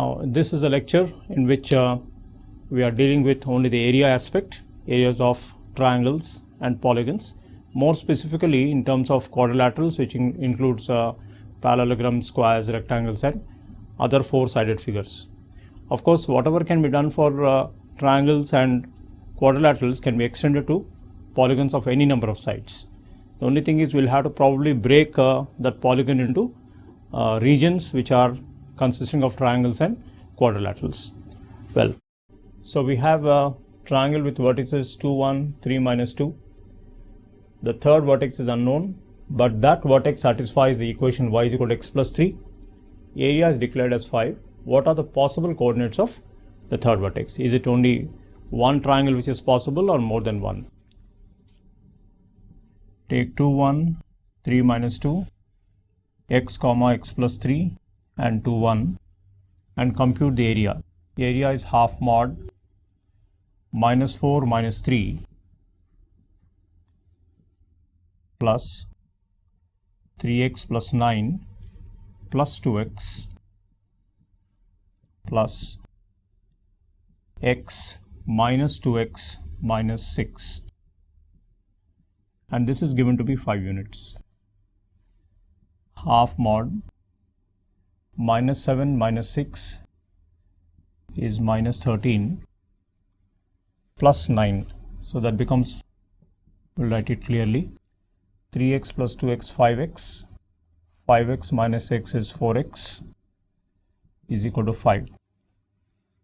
Now this is a lecture in which we are dealing with only the area aspect, areas of triangles and polygons, more specifically in terms of quadrilaterals, which includes parallelograms, squares, rectangles and other four-sided figures. Of course, whatever can be done for triangles and quadrilaterals can be extended to polygons of any number of sides. The only thing is we'll have to probably break that polygon into regions which are consisting of triangles and quadrilaterals. Well, so we have a triangle with vertices 2, 1, 3, minus 2. The third vertex is unknown, but that vertex satisfies the equation y is equal to x plus 3. Area is declared as 5. What are the possible coordinates of the third vertex? Is it only one triangle which is possible or more than one? Take 2, 1, 3, minus 2, x comma x plus 3 and 2, 1 and compute the area. Area is half mod minus 4 minus 3 plus 3x plus 9 plus 2x plus x minus 2x minus 6, and this is given to be 5 units. Half mod minus 7 minus 6 is minus 13 plus 9, so that becomes, we'll write it clearly, 3x plus 2x 5x, 5x minus x is 4x is equal to 5.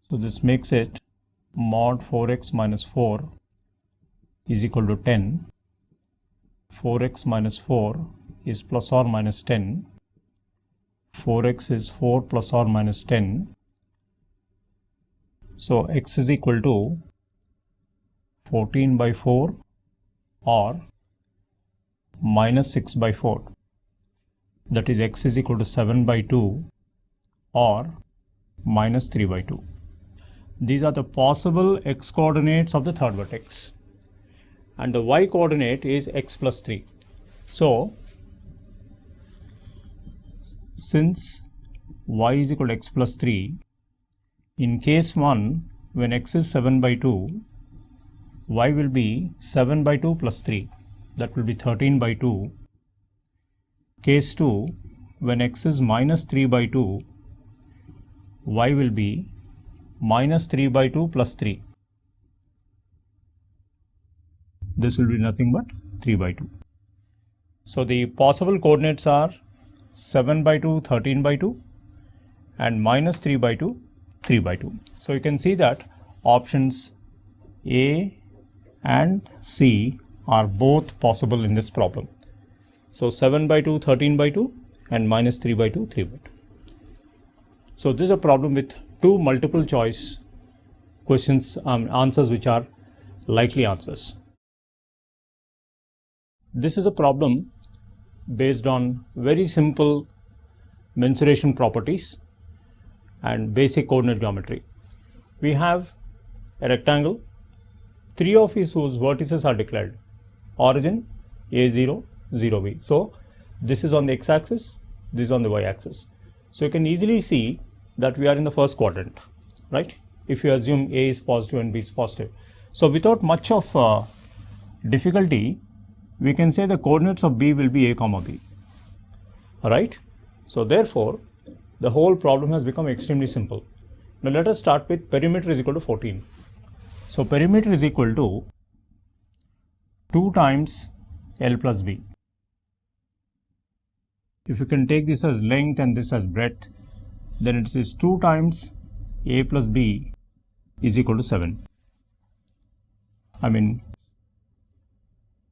So this makes it mod 4x minus 4 is equal to 10. 4x minus 4 is plus or minus 10. 4x is 4 plus or minus 10. So x is equal to 14 by 4 or minus 6 by 4. That is, x is equal to 7 by 2 or minus 3 by 2. These are the possible x coordinates of the third vertex, and the y coordinate is x plus 3. So since y is equal to x plus 3, in case 1, when x is 7 by 2, y will be 7 by 2 plus 3, that will be 13 by 2. Case 2, when x is minus 3 by 2, y will be minus 3 by 2 plus 3. This will be nothing but 3 by 2. So the possible coordinates are 7 by 2, 13 by 2 and minus 3 by 2, 3 by 2. So you can see that options A and C are both possible in this problem. So 7 by 2, 13 by 2 and minus 3 by 2, 3 by 2. So this is a problem with two multiple choice questions, answers which are likely answers. This is a problem based on very simple mensuration properties and basic coordinate geometry. We have a rectangle, 3 of whose vertices are declared. Origin A0, 0B. So this is on the x-axis, this is on the y-axis. So you can easily see that we are in the first quadrant, right? If you assume A is positive and B is positive. So without much of difficulty, we can say the coordinates of B will be A comma B. Alright? So therefore, the whole problem has become extremely simple. Now let us start with perimeter is equal to 14. So perimeter is equal to 2 times L plus B. If you can take this as length and this as breadth, then it is 2 times A plus B is equal to 7.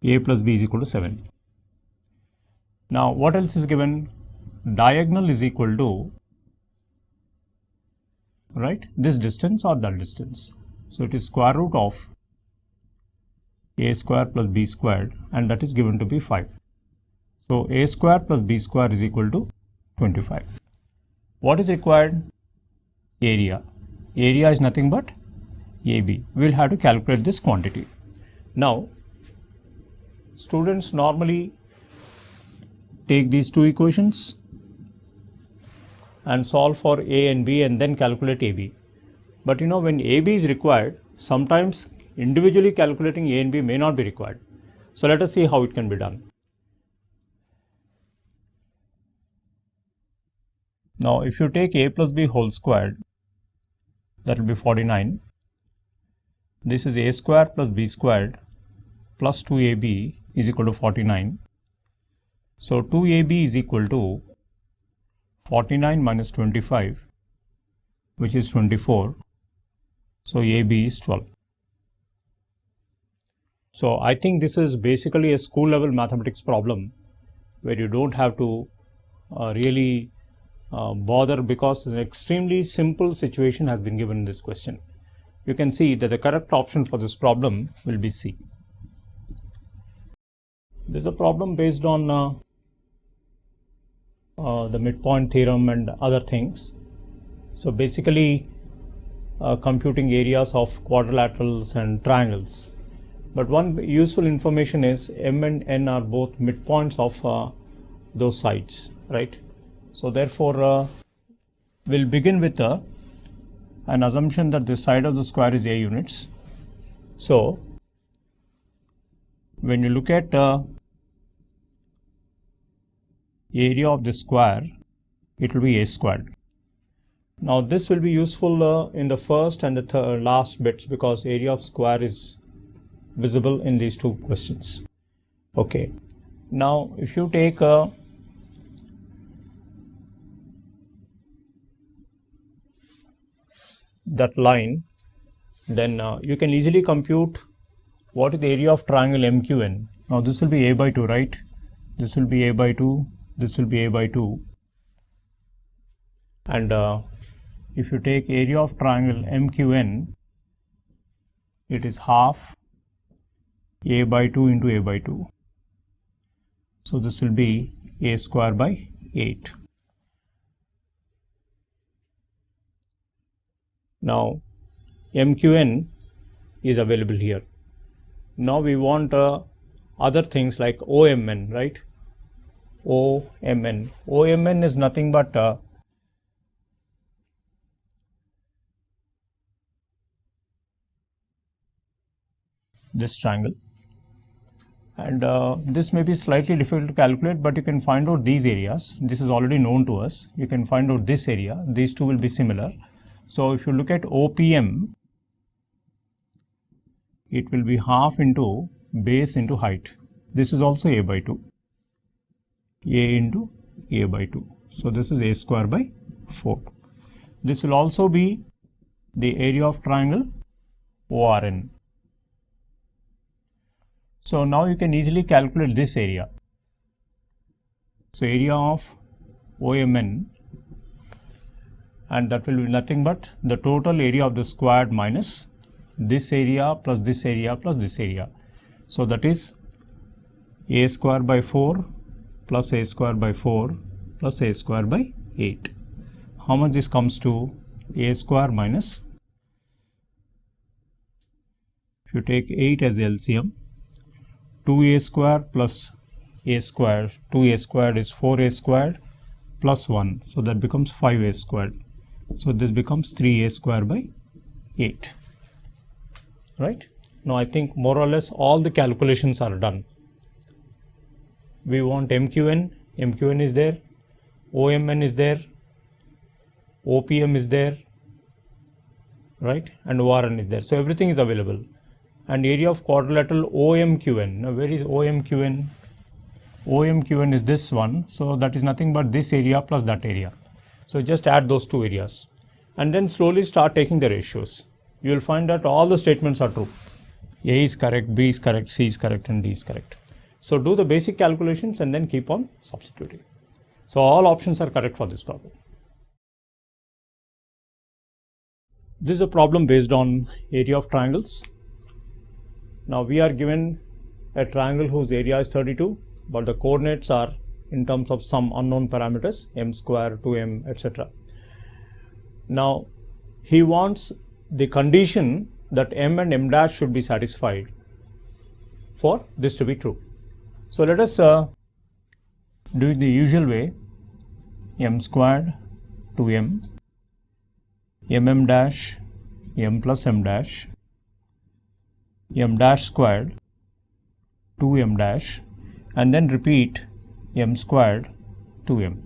A plus B is equal to 7. Now what else is given? Diagonal is equal to, right, this distance or that distance. So it is square root of A square plus B squared, and that is given to be 5. So A square plus B square is equal to 25. What is required? Area. Area is nothing but AB. We will have to calculate this quantity. Now, students normally take these two equations and solve for A and B and then calculate AB. But when AB is required, sometimes individually calculating A and B may not be required. So let us see how it can be done. Now if you take A plus B whole squared, that will be 49. This is A squared plus B squared plus 2AB is equal to 49. So 2AB is equal to 49 minus 25, which is 24. So AB is 12. So I think this is basically a school level mathematics problem where you don't have to really bother, because an extremely simple situation has been given in this question. You can see that the correct option for this problem will be C. This is a problem based on the midpoint theorem and other things. So basically computing areas of quadrilaterals and triangles. But one useful information is M and N are both midpoints of those sides, right? So therefore we'll begin with an assumption that this side of the square is A units. So when you look at area of the square, it will be A squared. Now this will be useful in the first and the last bits, because area of square is visible in these two questions. Okay, now if you take that line, then you can easily compute what is the area of triangle MQN. Now this will be A by 2, right? This will be A by 2, this will be A by 2. And if you take area of triangle MQN, it is half A by 2 into A by 2. So this will be A square by 8. Now MQN is available here. Now we want other things like OMN, right? OMN. OMN is nothing but this triangle, and this may be slightly difficult to calculate, but you can find out these areas. This is already known to us. You can find out this area. These two will be similar. So if you look at OPM, it will be half into base into height. This is also A by 2. A into A by 2. So this is A square by 4. This will also be the area of triangle ORN. So now you can easily calculate this area. So area of OMN, and that will be nothing but the total area of the squared minus this area plus this area plus this area. So that is A square by 4 plus A square by 4 plus A square by 8. How much this comes to? A square minus, if you take 8 as LCM, 2A square plus A square, 2A squared is 4A squared plus 1. So that becomes 5A squared. So this becomes 3A square by 8. Right? Now I think more or less all the calculations are done. We want MQN, MQN is there, OMN is there, OPM is there, right? And ORN is there. So everything is available. And area of quadrilateral OMQN. Now where is OMQN? OMQN is this one. So that is nothing but this area plus that area. So just add those two areas and then slowly start taking the ratios. You will find that all the statements are true. A is correct, B is correct, C is correct, and D is correct. So do the basic calculations and then keep on substituting. So all options are correct for this problem. This is a problem based on area of triangles. Now we are given a triangle whose area is 32, but the coordinates are in terms of some unknown parameters, m square, 2m, etc. Now he wants the condition that m and m dash should be satisfied for this to be true. So let us do it the usual way. M squared 2m, mm dash, m plus m dash, m dash squared, 2m dash, and then repeat m squared 2m.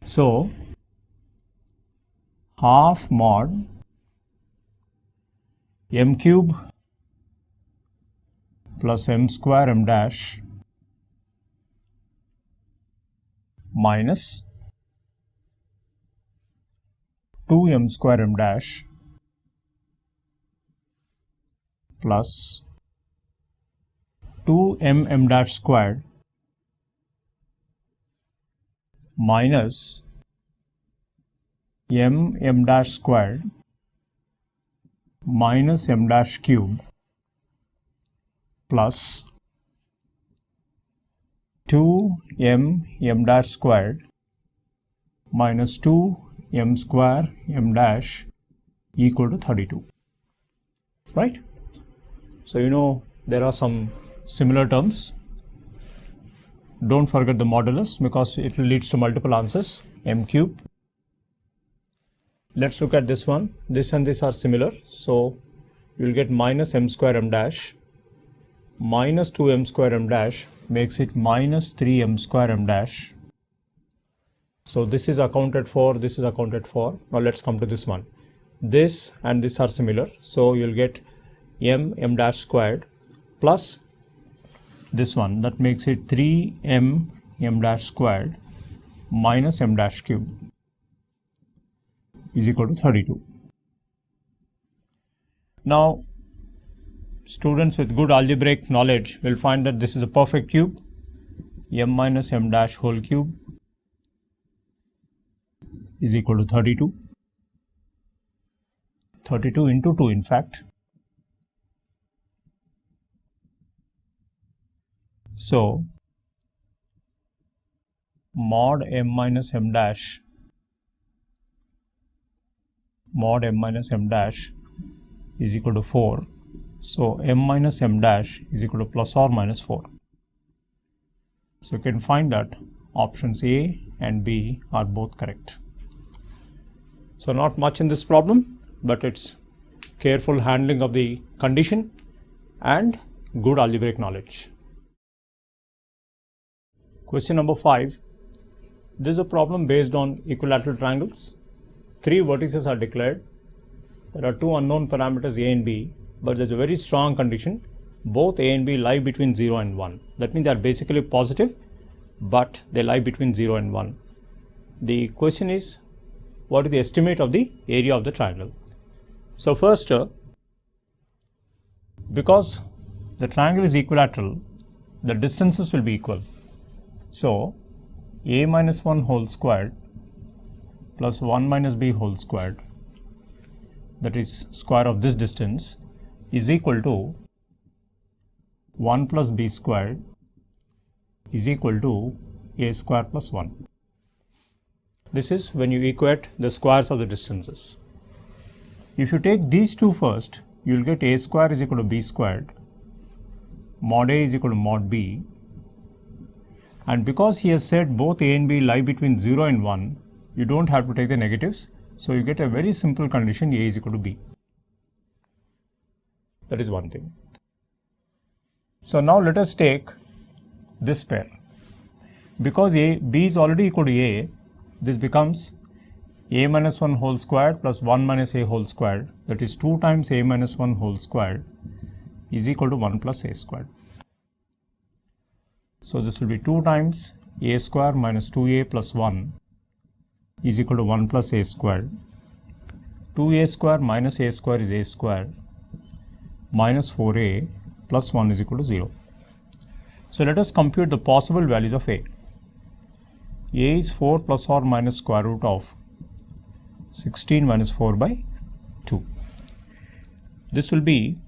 So half mod m cube plus m square m dash minus 2m square m dash plus 2m m dash squared minus m dash squared minus m dash cube plus 2m m dash squared minus 2m square m dash equal to 32. Right? So you know there are some similar terms. Don't forget the modulus because it leads to multiple answers. M cube. Let's look at this one. This and this are similar. So you will get minus m square m dash minus 2m square m dash makes it minus 3m square m dash. So this is accounted for, this is accounted for. Now let's come to this one. This and this are similar. So you'll get m dash squared plus this one, that makes it 3m m dash squared minus m dash cube is equal to 32. Now students with good algebraic knowledge will find that this is a perfect cube. M minus m dash whole cube is equal to 32. 32 into 2 in fact. So mod m minus m dash is equal to 4. So m minus m dash is equal to plus or minus 4. So you can find that options A and B are both correct. So not much in this problem, but it's careful handling of the condition and good algebraic knowledge. Question number 5. This is a problem based on equilateral triangles. 3 vertices are declared. There are 2 unknown parameters A and B, but there's a very strong condition. Both A and B lie between 0 and 1. That means they are basically positive, but they lie between 0 and 1. The question is, what is the estimate of the area of the triangle? So first, because the triangle is equilateral, the distances will be equal. So a minus 1 whole squared plus 1 minus b whole squared, that is square of this distance, is equal to 1 plus b squared is equal to a square plus 1. This is when you equate the squares of the distances. If you take these two first, you will get a square is equal to b squared, mod a is equal to mod b, and because he has said both a and b lie between 0 and 1, you don't have to take the negatives, so you get a very simple condition, a is equal to b. That is one thing. So now let us take this pair. Because b is already equal to a, this becomes a minus 1 whole squared plus 1 minus a whole squared, that is 2 times a minus 1 whole squared is equal to 1 plus a squared. So this will be 2 times a square minus 2a plus 1 is equal to 1 plus a squared. 2a square minus a square is a square minus 4a plus 1 is equal to 0. So let us compute the possible values of a. A is 4 plus or minus square root of 16 minus 4 by 2. This will be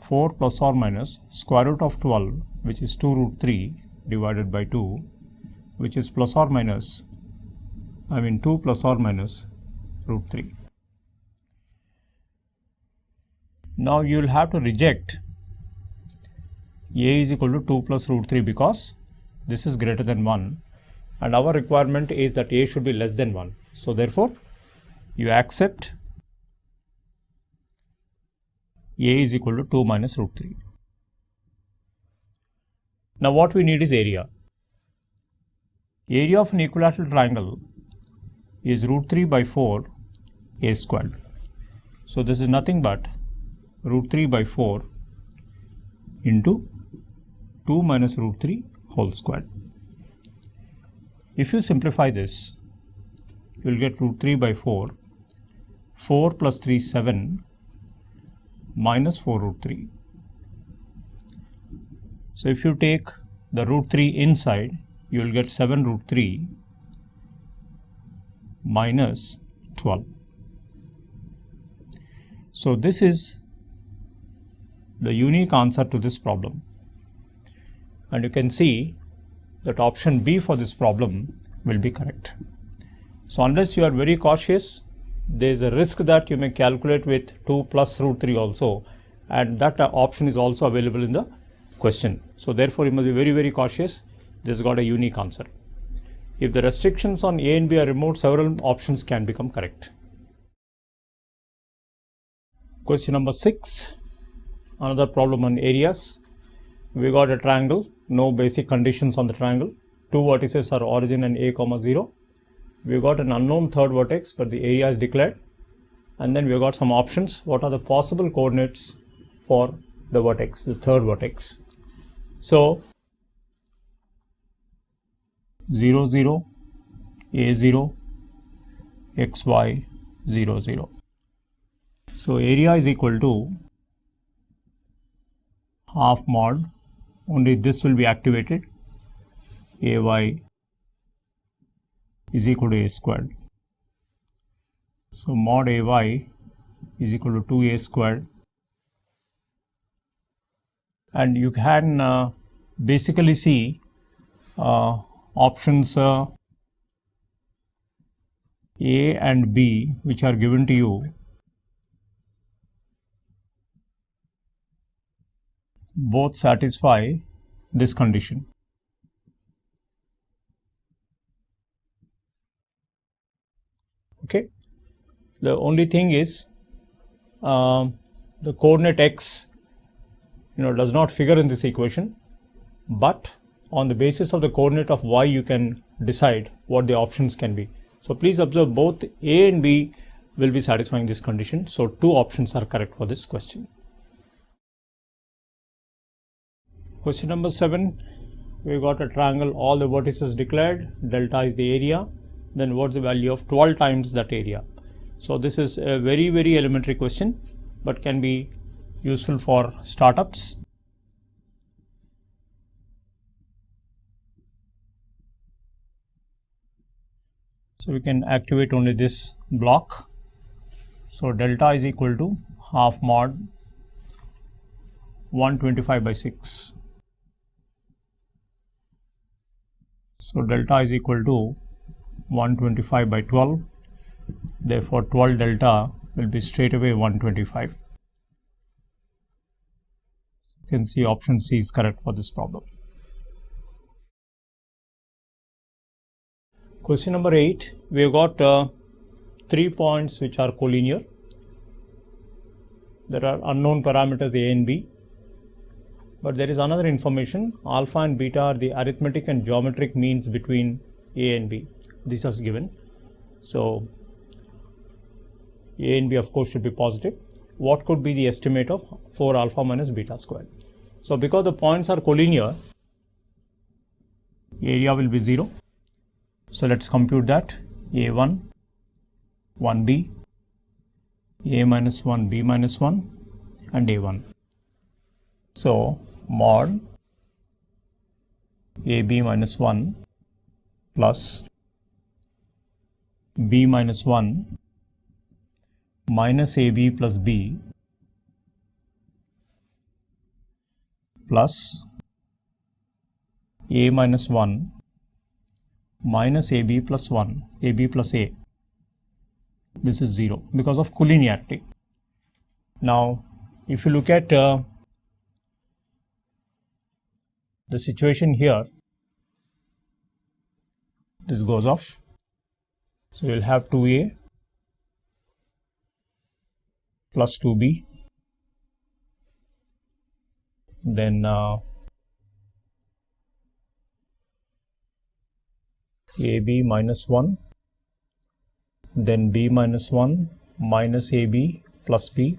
4 plus or minus square root of 12, which is 2 root 3 divided by 2, which is plus or minus, 2 plus or minus root 3. Now you will have to reject a is equal to 2 plus root 3 because this is greater than 1 and our requirement is that a should be less than 1. So therefore, you accept a is equal to 2 minus root 3. Now what we need is area. Area of an equilateral triangle is root 3 by 4 a squared. So this is nothing but root 3 by 4 into 2 minus root 3 whole squared. If you simplify this, you will get root 3 by 4, 4 plus 3 7 minus 4 root 3. So if you take the root 3 inside, you will get 7 root 3 minus 12. So this is the unique answer to this problem. And you can see that option B for this problem will be correct. So unless you are very cautious, there is a risk that you may calculate with 2 plus root 3 also, and that option is also available in the question. So therefore you must be very, very cautious. This has got a unique answer. If the restrictions on A and B are removed, several options can become correct. Question number 6, another problem on areas. We got a triangle, no basic conditions on the triangle. Two vertices are origin and a comma 0. We got an unknown third vertex, but the area is declared. And then we got some options. What are the possible coordinates for the vertex, the third vertex? So 0 0, a 0, xy 0 0. So area is equal to half mod, only this will be activated, ay is equal to a squared. So mod ay is equal to 2a squared, and you can basically see options A and B which are given to you. Both satisfy this condition. Okay. The only thing is the coordinate x does not figure in this equation, but on the basis of the coordinate of y you can decide what the options can be. So please observe both A and B will be satisfying this condition. So two options are correct for this question. Question number 7, we got a triangle, all the vertices declared, delta is the area, then what's the value of 12 times that area? So this is a very, very elementary question, but can be useful for startups. So we can activate only this block. So delta is equal to half mod 125 by 6. So delta is equal to 125 by 12. Therefore 12 delta will be straight away 125. You can see option C is correct for this problem. Question number 8, we have got 3 points which are collinear. There are unknown parameters a and b, but there is another information, alpha and beta are the arithmetic and geometric means between a and b. This is given. So a and b of course should be positive. What could be the estimate of 4 alpha minus beta squared? So because the points are collinear, area will be 0. So let's compute that. A1, 1b, a minus 1, b minus 1, and a1. So mod ab minus 1 plus b minus 1 minus ab plus b plus a minus 1 minus ab plus 1, ab plus a. This is 0 because of collinearity. Now if you look at the situation here, this goes off. So you'll have 2a plus 2b, then ab minus 1, then b minus 1 minus ab plus b,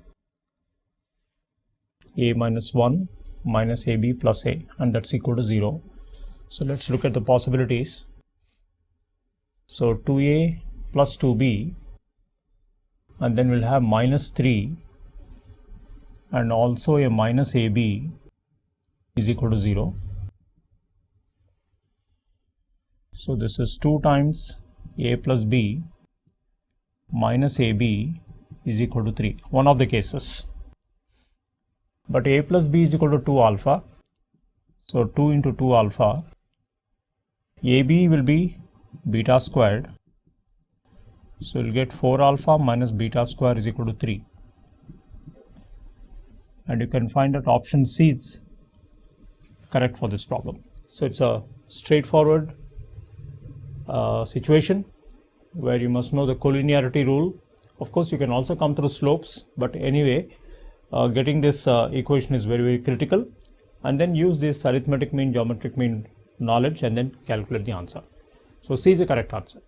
a minus 1 minus ab plus a, and that's equal to 0. So let's look at the possibilities. So 2a plus 2b, and then we'll have minus 3 and also a minus ab is equal to 0. So this is 2 times a plus b minus ab is equal to 3, one of the cases. But a plus b is equal to 2 alpha. So 2 into 2 alpha, ab will be beta squared. So you'll get 4 alpha minus beta square is equal to 3. And you can find that option C is correct for this problem. So it's a straightforward situation where you must know the collinearity rule. Of course, you can also come through slopes, but anyway, getting this equation is very, very critical. And then use this arithmetic mean, geometric mean knowledge and then calculate the answer. So C is the correct answer.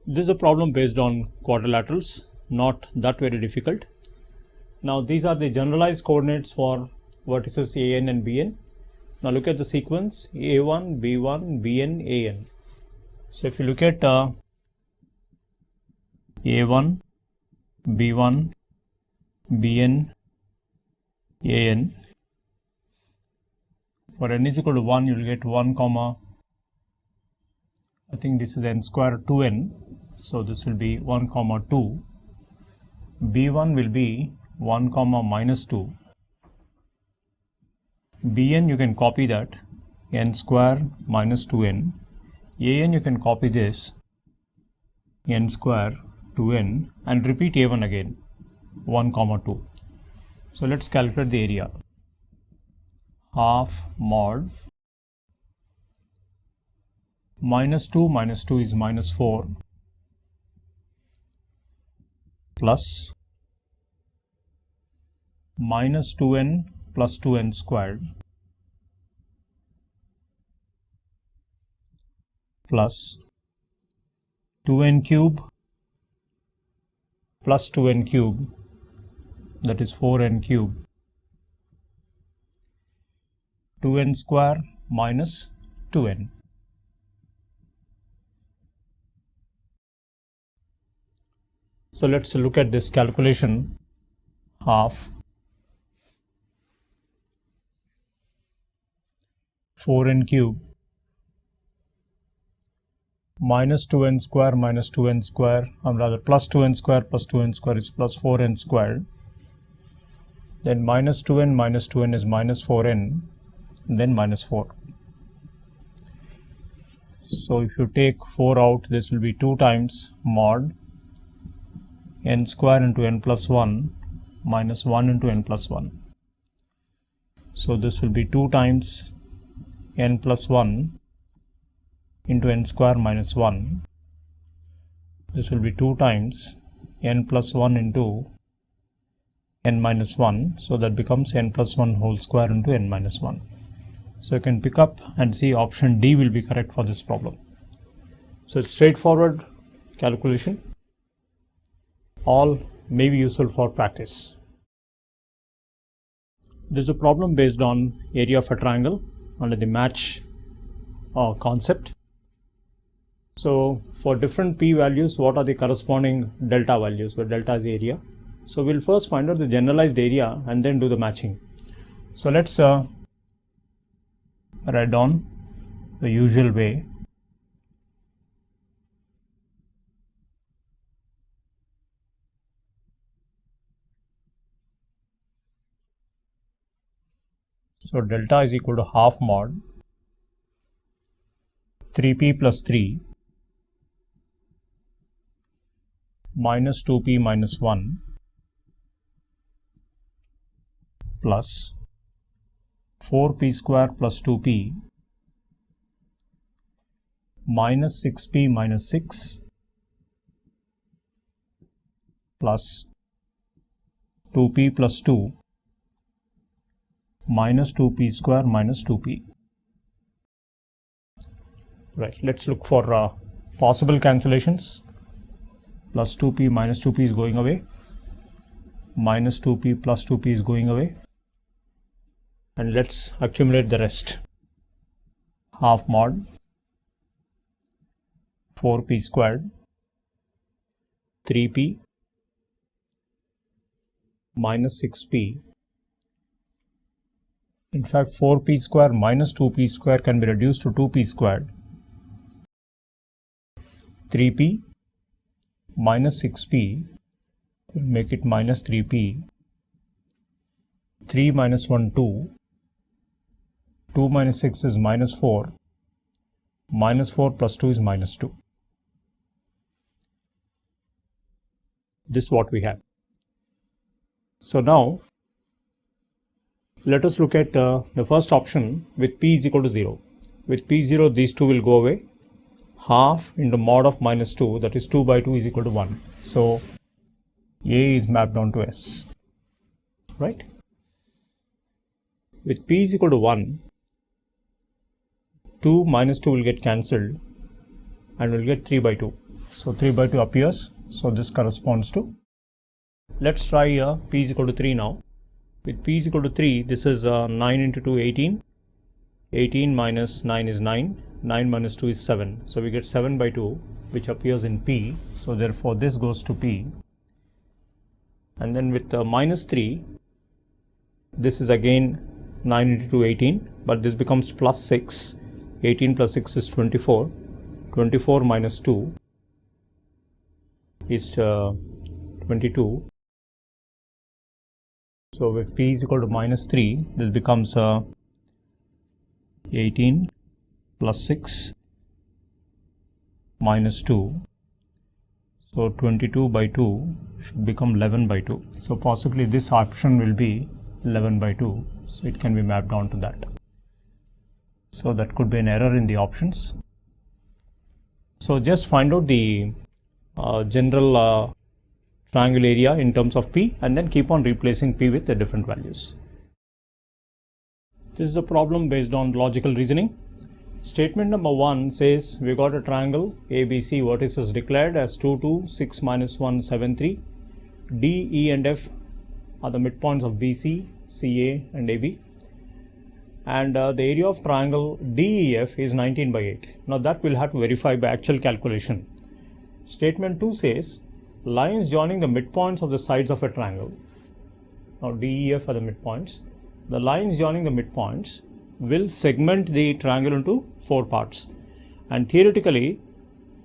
This is a problem based on quadrilaterals, not that very difficult. Now these are the generalized coordinates for vertices AN and BN. Now look at the sequence A1, B1, BN, AN. So if you look at A1, B1, BN, AN, for n is equal to 1, you will get 1 comma, I think this is n square 2n, so this will be 1 comma 2. B1 will be 1 comma minus 2. Bn you can copy that, n square minus 2n. An you can copy this, n square 2n, and repeat A1 again, 1 comma 2. So let's calculate the area. Half mod minus 2 is minus 4 plus minus 2n plus 2n squared plus 2n cube plus 2n cube, that is 4n cube, 2n square minus 2n. So let's look at this calculation. Half 4n cube minus 2n square minus 2n square, or rather plus 2n square is plus 4n squared. Then minus 2n is minus 4n, then minus 4. So if you take 4 out, this will be 2 times mod n square into n plus 1 minus 1 into n plus 1. So this will be 2 times n plus 1 into n square minus 1. This will be 2 times n plus 1 into n minus 1. So that becomes n plus 1 whole square into n minus 1. So you can pick up and see option D will be correct for this problem. So it's straightforward calculation. All may be useful for practice. This is a problem based on area of a triangle under the match concept. So for different p values, what are the corresponding delta values, where delta is area? So we'll first find out the generalized area and then do the matching. So let's write down the usual way. So delta is equal to half mod 3p plus 3 minus 2p minus 1 plus 4p square plus 2p minus 6p minus 6 plus 2p plus 2 minus 2p square minus 2p. Right, let's look for possible cancellations. Plus 2p minus 2p is going away. Minus 2p plus 2p is going away. And let's accumulate the rest. Half mod 4p squared 3p minus 6p. In fact, 4p square minus 2p square can be reduced to 2p squared. 3p minus 6p will make it minus 3p. 3 minus 1, 2. 2 minus 6 is minus 4. Minus 4 plus 2 is minus 2. This is what we have. So now, let us look at the first option with p is equal to 0. With p 0, these two will go away. Half into mod of minus 2, that is 2 by 2 is equal to 1. So, A is mapped onto S. Right? With p is equal to 1, 2 minus 2 will get cancelled and we'll get 3 by 2. So, 3 by 2 appears. So, this corresponds to. Let's try p is equal to 3 now. With p is equal to 3, this is 9 into 2, 18. 18 minus 9 is 9. 9 minus 2 is 7. So, we get 7 by 2, which appears in p. So, therefore, this goes to p. And then with minus 3, this is again 9 into 2, 18. But this becomes plus 6. 18 plus 6 is 24. 24 minus 2 is 22. So, with p is equal to minus 3, this becomes 18 plus 6 minus 2. So, 22 by 2 should become 11 by 2. So, possibly this option will be 11 by 2. So, it can be mapped onto that. So, that could be an error in the options. So, just find out the general triangle area in terms of p and then keep on replacing p with the different values. This is a problem based on logical reasoning. Statement number 1 says we got a triangle ABC, vertices declared as 2, 2, 6, minus 1, 7, 3. D, E and F are the midpoints of BC, CA and AB. And the area of triangle DEF is 19 by 8. Now that we'll have to verify by actual calculation. Statement 2 says lines joining the midpoints of the sides of a triangle. Now DEF are the midpoints. The lines joining the midpoints will segment the triangle into 4 parts. And theoretically,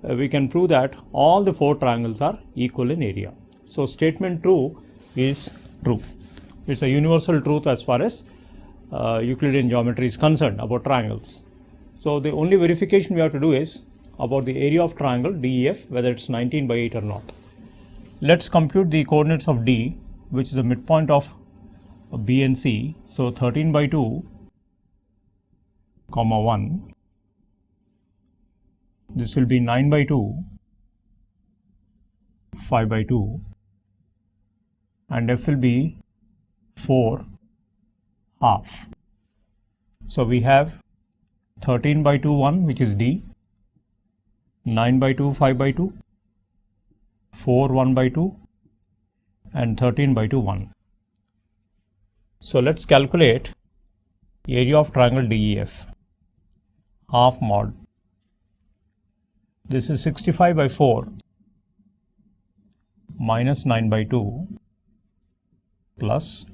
we can prove that all the 4 triangles are equal in area. So statement 2 is true. It's a universal truth as far as Euclidean geometry is concerned about triangles. So the only verification we have to do is about the area of triangle DEF, whether it's 19 by 8 or not. Let's compute the coordinates of D, which is the midpoint of B and C. So 13 by 2, comma 1. This will be 9 by 2, 5 by 2, and F will be 4, half. So we have 13 by 2, 1, which is D, 9 by 2, 5 by 2, 4, 1 by 2, and 13 by 2, 1. So let's calculate area of triangle DEF. Half mod. This is 65 by 4 minus 9 by 2 plus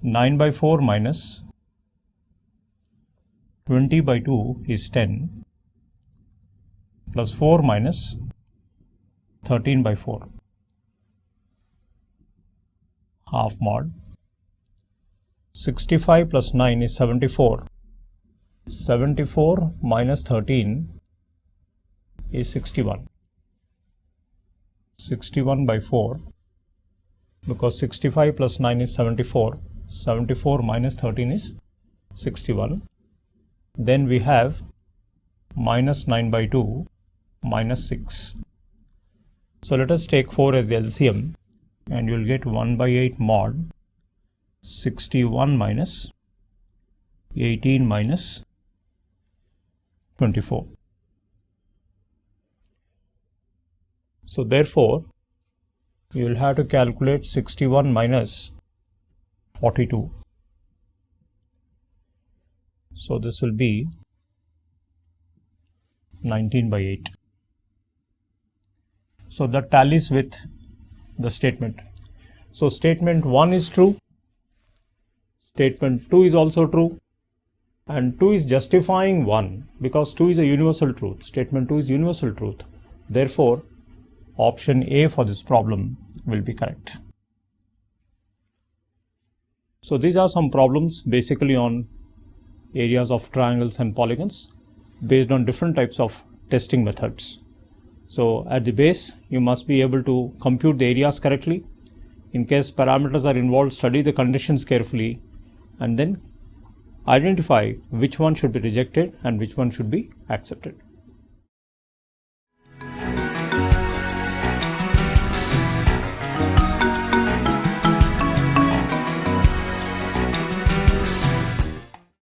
9 by 4 minus 20 by 2 is 10 plus 4 minus 13 by 4. Half mod. 65 plus 9 is 74. 74 minus 13 is 61. 61 by 4, because 65 plus 9 is 74. 74 minus 13 is 61. Then we have minus 9 by 2 minus 6. So let us take 4 as the LCM, and you will get 1 by 8 mod 61 minus 18 minus 24. So therefore, you will have to calculate 61 minus 42. So this will be 19 by 8. So that tallies with the statement. So statement 1 is true, statement 2 is also true, and 2 is justifying 1 because 2 is a universal truth. Statement 2 is universal truth. Therefore, option A for this problem will be correct. So these are some problems basically on areas of triangles and polygons based on different types of testing methods. So at the base, you must be able to compute the areas correctly. In case parameters are involved, study the conditions carefully and then identify which one should be rejected and which one should be accepted.